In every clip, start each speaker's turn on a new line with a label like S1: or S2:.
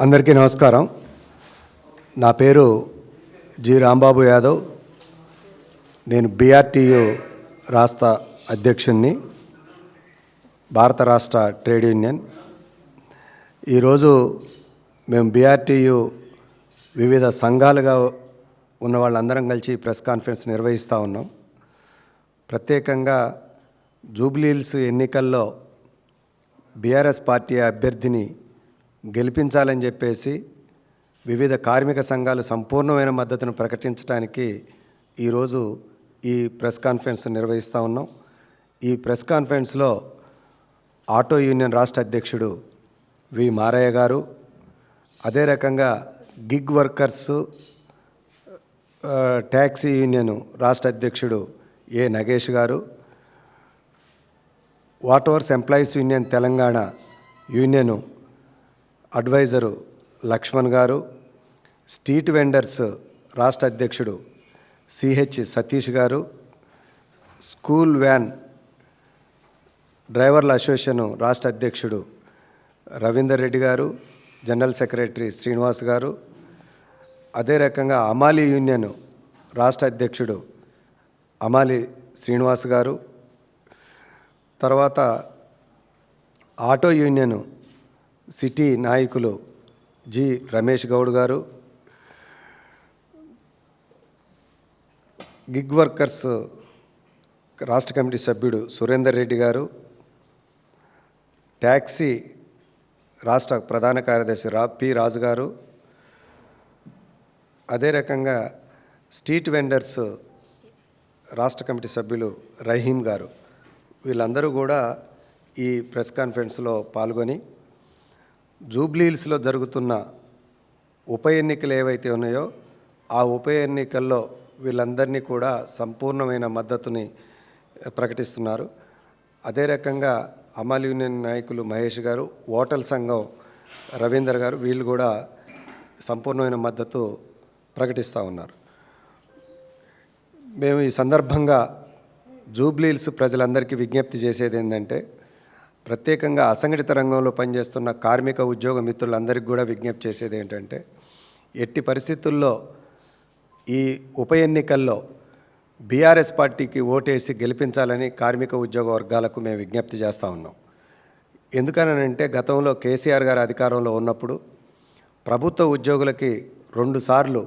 S1: అందరికీ నమస్కారం. నా పేరు జి రాంబాబు యాదవ్. నేను BRTU రాష్ట్ర అధ్యక్షుడిని, భారత రాష్ట్ర ట్రేడ్ యూనియన్. ఈరోజు మేము BRTU వివిధ సంఘాలుగా ఉన్న వాళ్ళందరం కలిసి ప్రెస్ కాన్ఫరెన్స్ నిర్వహిస్తూ ఉన్నాం. ప్రత్యేకంగా జూబ్లీహిల్స్ ఎన్నికల్లో బీఆర్ఎస్ పార్టీ అభ్యర్థిని గెలిపించాలని చెప్పేసి వివిధ కార్మిక సంఘాలు సంపూర్ణమైన మద్దతును ప్రకటించడానికి ఈరోజు ఈ ప్రెస్ కాన్ఫరెన్స్ నిర్వహిస్తూ ఉన్నాం. ఈ ప్రెస్ కాన్ఫరెన్స్లో ఆటో యూనియన్ రాష్ట్ర అధ్యక్షుడు వి మారయ్య గారు, అదే రకంగా గిగ్ వర్కర్స్ ట్యాక్సీ యూనియన్ రాష్ట్ర అధ్యక్షుడు A Nagesh garu, waters employees union Telangana union advisor Lakshman garu, street vendors రాష్ట్ర అధ్యక్షుడు సిహెచ్ సతీష్ గారు, స్కూల్ వ్యాన్ డ్రైవర్ల అసోసియేషన్ రాష్ట్ర అధ్యక్షుడు రవీందర్ రెడ్డి గారు, జనరల్ సెక్రటరీ శ్రీనివాస్ గారు, అదే రకంగా అమాలి యూనియన్ రాష్ట్ర అధ్యక్షుడు అమాలి శ్రీనివాస్ గారు, తర్వాత ఆటో యూనియన్ సిటీ నాయకులు జి రమేష్ గౌడ్ గారు, గిగ్ వర్కర్స్ రాష్ట్ర కమిటీ సభ్యుడు సురేందర్ రెడ్డి గారు, ట్యాక్సీ రాష్ట్ర ప్రధాన కార్యదర్శి పి రాజు గారు, అదే రకంగా స్ట్రీట్ వెండర్స్ రాష్ట్ర కమిటీ సభ్యులు రహీం గారు, వీళ్ళందరూ కూడా ఈ ప్రెస్ కాన్ఫరెన్స్లో పాల్గొని జూబ్లీహిల్స్లో జరుగుతున్న ఉప ఎన్నికలు ఏవైతే ఉన్నాయో ఆ ఉప ఎన్నికల్లో వీళ్ళందరినీ కూడా సంపూర్ణమైన మద్దతుని ప్రకటిస్తున్నారు. అదే రకంగా అమల్ యూనియన్ నాయకులు మహేష్ గారు, ఓటల్ సంఘం రవీందర్ గారు, వీళ్ళు కూడా సంపూర్ణమైన మద్దతు ప్రకటిస్తూ ఉన్నారు. మేము ఈ సందర్భంగా జూబ్లీహిల్స్ ప్రజలందరికీ విజ్ఞప్తి చేసేది ఏంటంటే, ప్రత్యేకంగా అసంఘటిత రంగంలో పనిచేస్తున్న కార్మిక ఉద్యోగ మిత్రులందరికీ కూడా విజ్ఞప్తి చేసేది ఏంటంటే, ఎట్టి పరిస్థితుల్లో ఈ ఉప ఎన్నికల్లో బీఆర్ఎస్ పార్టీకి ఓటేసి గెలిపించాలని కార్మిక ఉద్యోగ వర్గాలకు మేము విజ్ఞప్తి చేస్తూ ఉన్నాం. ఎందుకనంటే, గతంలో కేసీఆర్ గారు అధికారంలో ఉన్నప్పుడు ప్రభుత్వ ఉద్యోగులకి 2 సార్లు,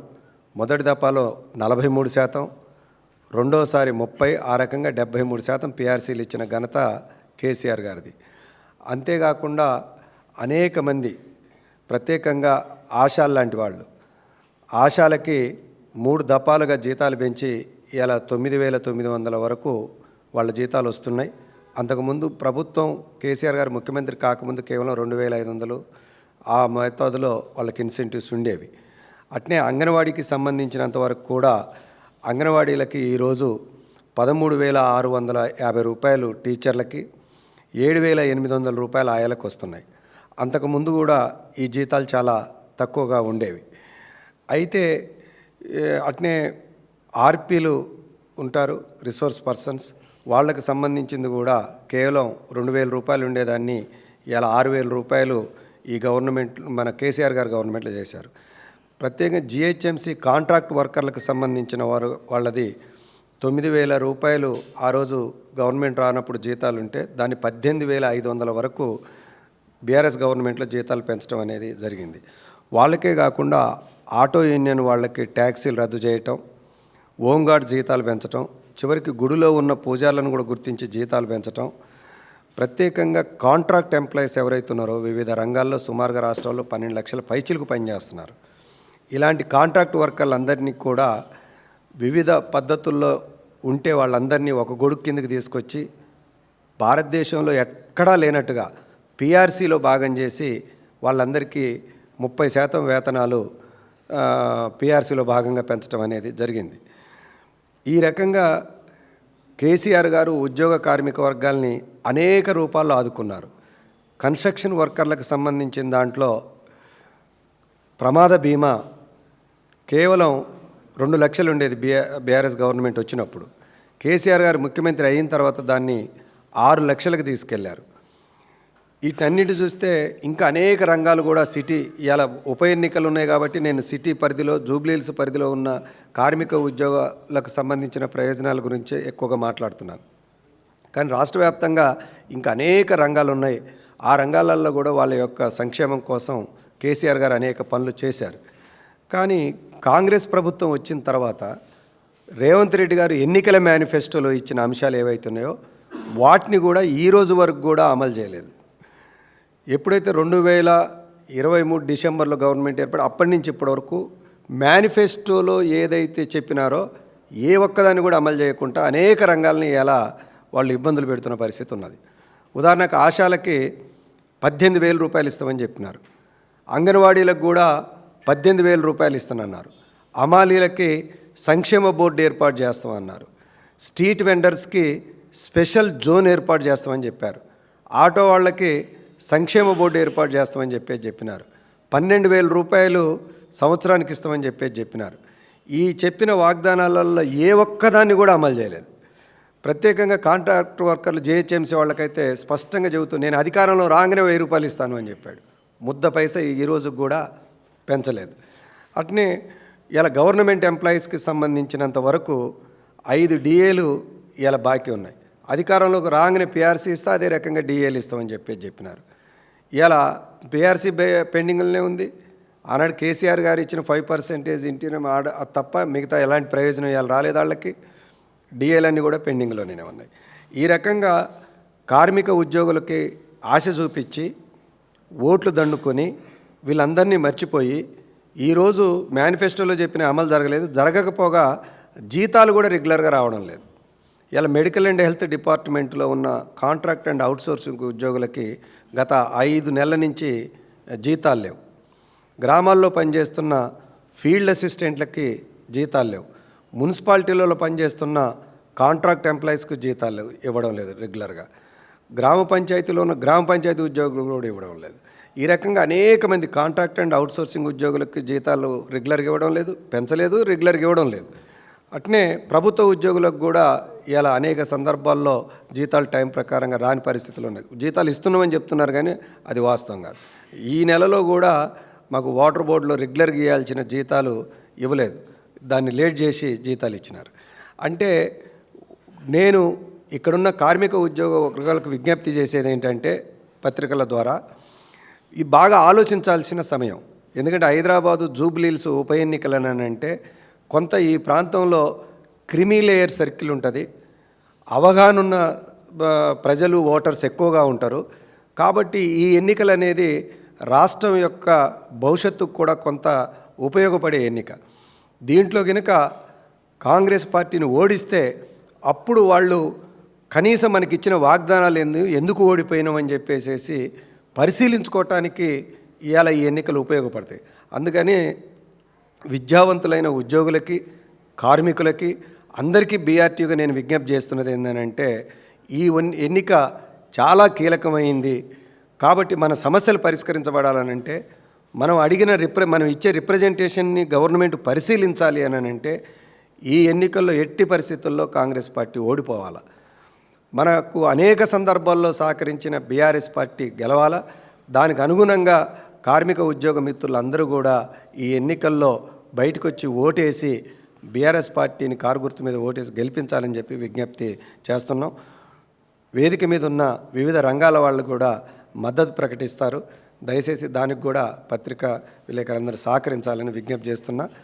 S1: మొదటి దఫాలో 43%, రెండోసారి 30%, ఆ రకంగా 73% PRCలు ఇచ్చిన ఘనత కేసీఆర్ గారిది. అంతేకాకుండా అనేక మంది, ప్రత్యేకంగా ఆశాలు లాంటి వాళ్ళు, ఆశాలకి 3 దఫాలుగా జీతాలు పెంచి ఇలా 9,900 వరకు వాళ్ళ జీతాలు వస్తున్నాయి. అంతకుముందు ప్రభుత్వం కేసీఆర్ గారు ముఖ్యమంత్రి కాకముందు కేవలం 2,500 ఆ మోతాదులో వాళ్ళకి ఇన్సెంటివ్స్ ఉండేవి. అట్నే అంగన్వాడీకి సంబంధించినంత వరకు కూడా అంగన్వాడీలకి ఈరోజు 13,650 రూపాయలు టీచర్లకి, 7,800 రూపాయలు ఆయాలకు వస్తున్నాయి. అంతకుముందు కూడా ఈ జీతాలు చాలా తక్కువగా ఉండేవి. అయితే అట్నే ఆర్పీలు ఉంటారు, రిసోర్స్ పర్సన్స్, వాళ్ళకి సంబంధించింది కూడా కేవలం 2,000 రూపాయలు ఉండేదాన్ని ఇలా 6,000 రూపాయలు ఈ గవర్నమెంట్, మన కేసీఆర్ గారు గవర్నమెంట్లో చేశారు. ప్రత్యేకంగా GHMC కాంట్రాక్ట్ వర్కర్లకు సంబంధించిన వాళ్ళది 9,000 రూపాయలు ఆ రోజు గవర్నమెంట్ రానప్పుడు జీతాలు ఉంటే దాన్ని 18,500 వరకు బీఆర్ఎస్ గవర్నమెంట్లో జీతాలు పెంచడం అనేది జరిగింది. వాళ్ళకే కాకుండా ఆటో యూనియన్ వాళ్ళకి ట్యాక్సీలు రద్దు చేయటం, హోంగార్డ్ జీతాలు పెంచడం, చివరికి గుడిలో ఉన్న పూజారులను కూడా గుర్తించి జీతాలు పెంచడం, ప్రత్యేకంగా కాంట్రాక్ట్ ఎంప్లాయీస్ ఎవరైతే ఉన్నారో వివిధ రంగాల్లో సుమారుగా రాష్ట్రాల్లో 12 లక్షల పైచిలకు పనిచేస్తున్నారు. ఇలాంటి కాంట్రాక్ట్ వర్కర్లందరినీ కూడా వివిధ పద్ధతుల్లో ఉంటే వాళ్ళందరినీ ఒక గొడుగు కిందకి తీసుకొచ్చి భారతదేశంలో ఎక్కడా లేనట్టుగా PRCలో భాగం చేసి వాళ్ళందరికీ 30% వేతనాలు PRCలో భాగంగా పెంచడం అనేది జరిగింది. ఈ రకంగా కేసీఆర్ గారు ఉద్యోగ కార్మిక వర్గాల్ని అనేక రూపాల్లో ఆదుకున్నారు. కన్స్ట్రక్షన్ వర్కర్లకు సంబంధించిన దాంట్లో ప్రమాద బీమా కేవలం 2 లక్షలు ఉండేది బీఆర్ఎస్ గవర్నమెంట్ వచ్చినప్పుడు. కేసీఆర్ గారు ముఖ్యమంత్రి అయిన తర్వాత దాన్ని 6 లక్షలకు తీసుకెళ్లారు. వీటన్నిటి చూస్తే ఇంకా అనేక రంగాలు కూడా సిటీ ఇలా ఉప ఎన్నికలు ఉన్నాయి కాబట్టి నేను సిటీ పరిధిలో జూబ్లీహిల్స్ పరిధిలో ఉన్న కార్మిక ఉద్యోగాలకు సంబంధించిన ప్రయోజనాల గురించే ఎక్కువగా మాట్లాడుతున్నాను. కానీ రాష్ట్ర వ్యాప్తంగా ఇంకా అనేక రంగాలు ఉన్నాయి. ఆ రంగాలలో కూడా వాళ్ళ యొక్క సంక్షేమం కోసం కేసీఆర్ గారు అనేక పనులు చేశారు. కానీ కాంగ్రెస్ ప్రభుత్వం వచ్చిన తర్వాత రేవంత్ రెడ్డి గారు ఎన్నికల మేనిఫెస్టోలో ఇచ్చిన అంశాలు ఏవైతున్నాయో వాటిని కూడా ఈ రోజు వరకు కూడా అమలు చేయలేదు. ఎప్పుడైతే 2023 డిసెంబర్లో గవర్నమెంట్ ఏర్పడి అప్పటి నుంచి ఇప్పటి వరకు మేనిఫెస్టోలో ఏదైతే చెప్పినారో ఏ ఒక్కదాన్ని కూడా అమలు చేయకుండా అనేక రంగాలని ఎలా వాళ్ళు ఇబ్బందులు పెడుతున్న పరిస్థితి ఉన్నది. ఉదాహరణకు ఆశాలకి 18,000 రూపాయలు ఇస్తామని చెప్పినారు. అంగన్వాడీలకు కూడా 18,000 రూపాయలు ఇస్తానన్నారు. అమాలీలకి సంక్షేమ బోర్డు ఏర్పాటు చేస్తామన్నారు. స్ట్రీట్ వెండర్స్కి స్పెషల్ జోన్ ఏర్పాటు చేస్తామని చెప్పారు. ఆటో వాళ్ళకి సంక్షేమ బోర్డు ఏర్పాటు చేస్తామని చెప్పినారు. 12,000 రూపాయలు సంవత్సరానికి ఇస్తామని చెప్పినారు. ఈ చెప్పిన వాగ్దానాలలో ఏ ఒక్కదాన్ని కూడా అమలు చేయలేదు. ప్రత్యేకంగా కాంట్రాక్ట్ వర్కర్లు జేహెచ్ఎంసీ వాళ్ళకైతే స్పష్టంగా చెబుతూ నేను అధికారంలో రాగానే 1,000 రూపాయలు ఇస్తాను అని చెప్పాడు. ముద్ద పైసా ఈ రోజుకు కూడా పెంచలేదు. అట్నే ఇలా గవర్నమెంట్ ఎంప్లాయీస్కి సంబంధించినంత వరకు 5 డిఏలు ఇలా బాకీ ఉన్నాయి. అధికారంలోకి రాగానే పిఆర్సీ ఇస్తే అదే రకంగా డిఏలు ఇస్తామని చెప్పినారు. ఇలా పిఆర్సీ పెండింగ్లోనే ఉంది. ఆనాడు కేసీఆర్ గారు ఇచ్చిన 5% ఇంటిని తప్ప మిగతా ఎలాంటి ప్రయోజనం ఇవాళ రాలేదు. వాళ్ళకి డిఏలన్నీ కూడా పెండింగ్లోనే ఉన్నాయి. ఈ రకంగా కార్మిక ఉద్యోగులకి ఆశ చూపించి ఓట్లు దండుకొని వీళ్ళందరినీ మర్చిపోయి ఈరోజు మేనిఫెస్టోలో చెప్పిన అమలు జరగకపోగా జీతాలు కూడా రెగ్యులర్గా రావడం లేదు. ఇలా మెడికల్ అండ్ హెల్త్ డిపార్ట్మెంట్లో ఉన్న కాంట్రాక్ట్ అండ్ అవుట్సోర్సింగ్ ఉద్యోగులకి గత 5 నెలల నుంచి జీతాలు లేవు. గ్రామాల్లో పనిచేస్తున్న ఫీల్డ్ అసిస్టెంట్లకి జీతాలు లేవు. మున్సిపాలిటీలలో పనిచేస్తున్న కాంట్రాక్ట్ ఎంప్లాయీస్కి జీతాలు ఇవ్వడం లేదు రెగ్యులర్గా. గ్రామ పంచాయతీలో ఉన్న గ్రామ పంచాయతీ ఉద్యోగులు కూడా ఇవ్వడం లేదు. ఈ రకంగా అనేక మంది కాంట్రాక్ట్ అండ్ అవుట్సోర్సింగ్ ఉద్యోగులకి జీతాలు రెగ్యులర్గా ఇవ్వడం లేదు, పెంచలేదు, రెగ్యులర్గా ఇవ్వడం లేదు. అట్నే ప్రభుత్వ ఉద్యోగులకు కూడా ఇలా అనేక సందర్భాల్లో జీతాలు టైం ప్రకారంగా రాని పరిస్థితులు ఉన్నాయి. జీతాలు ఇస్తున్నామని చెప్తున్నారు కానీ అది వాస్తవం కాదు. ఈ నెలలో కూడా మాకు వాటర్ బోర్డులో రెగ్యులర్గా ఇవ్వాల్సిన జీతాలు ఇవ్వలేదు, దాన్ని లేట్ చేసి జీతాలు ఇచ్చినారు. అంటే నేను ఇక్కడున్న కార్మిక ఉద్యోగ వర్గాలకు విజ్ఞప్తి చేసేది ఏంటంటే పత్రికల ద్వారా ఈ బాగా ఆలోచించాల్సిన సమయం. ఎందుకంటే హైదరాబాదు జూబ్లీహిల్స్ ఉప ఎన్నికలని అంటే కొంత ఈ ప్రాంతంలో క్రిమీ లేయర్ సర్కిల్ ఉంటుంది, అవగాహన ఉన్న ప్రజలు ఓటర్స్ ఎక్కువగా ఉంటారు. కాబట్టి ఈ ఎన్నికలు అనేది రాష్ట్రం యొక్క భవిష్యత్తుకు కూడా కొంత ఉపయోగపడే ఎన్నిక. దీంట్లో కనుక కాంగ్రెస్ పార్టీని ఓడిస్తే అప్పుడు వాళ్ళు కనీసం మనకి ఇచ్చిన వాగ్దానాలు ఎందుకు ఓడిపోయినామని చెప్పేసి పరిశీలించుకోవటానికి ఇవాళ ఈ ఎన్నికలు ఉపయోగపడతాయి. అందుకని విద్యావంతులైన ఉద్యోగులకి, కార్మికులకి, అందరికీ బీఆర్టీగా నేను విజ్ఞప్తి చేస్తున్నది ఏంటంటే ఈ ఎన్నిక చాలా కీలకమైంది. కాబట్టి మన సమస్యలు పరిష్కరించబడాలనంటే మనం ఇచ్చే రిప్రజెంటేషన్ని గవర్నమెంట్ పరిశీలించాలి అని అంటే ఈ ఎన్నికల్లో ఎట్టి పరిస్థితుల్లో కాంగ్రెస్ పార్టీ ఓడిపోవాలా. మనకు అనేక సందర్భాల్లో సహకరించిన బీఆర్ఎస్ పార్టీ గెలవాలా. దానికి అనుగుణంగా కార్మిక ఉద్యోగ మిత్రులందరూ కూడా ఈ ఎన్నికల్లో బయటకు వచ్చి ఓటేసి బీఆర్ఎస్ పార్టీని కారు గుర్తు మీద ఓటేసి గెలిపించాలని చెప్పి విజ్ఞప్తి చేస్తున్నాం. వేదిక మీద ఉన్న వివిధ రంగాల వాళ్ళు కూడా మద్దతు ప్రకటిస్తారు. దయచేసి దానికి కూడా పత్రికా విలేకరులందరూ సహకరించాలని విజ్ఞప్తి చేస్తున్నా.